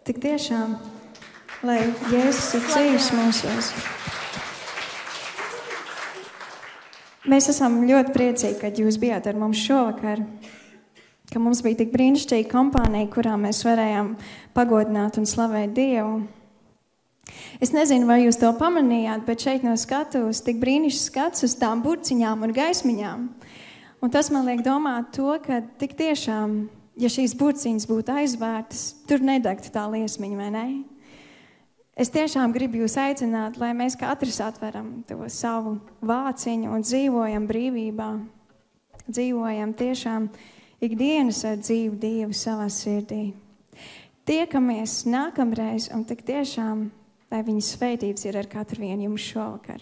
Tik tiešām, lai Jēzus ir dzīvs mūsos. Mēs esam ļoti priecīgi, ka jūs bijāt ar mums šovakar, ka mums bija tik brīnišķīga kompānija, kurā mēs varējām pagodināt un slavēt Dievu. Es nezinu, vai jūs to pamanījāt, bet šeit no skatuves tik brīnišķīgs skats uz tām burciņām un gaismiņām. Un tas man liek domāt to, ka tik tiešām, ja šīs burciņas būtu aizvērtas, tur nedegtu tā liesmiņa, vai ne? Es tiešām gribu jūs aicināt, lai mēs katrs atveram to savu vāciņu un dzīvojam brīvībā. Dzīvojam tiešām ikdienas ar dzīvu Dievu savā sirdī. Tiekamies nākamreiz un tik tiešām, lai viņas svētības ir ar katru vienu jums šovakar.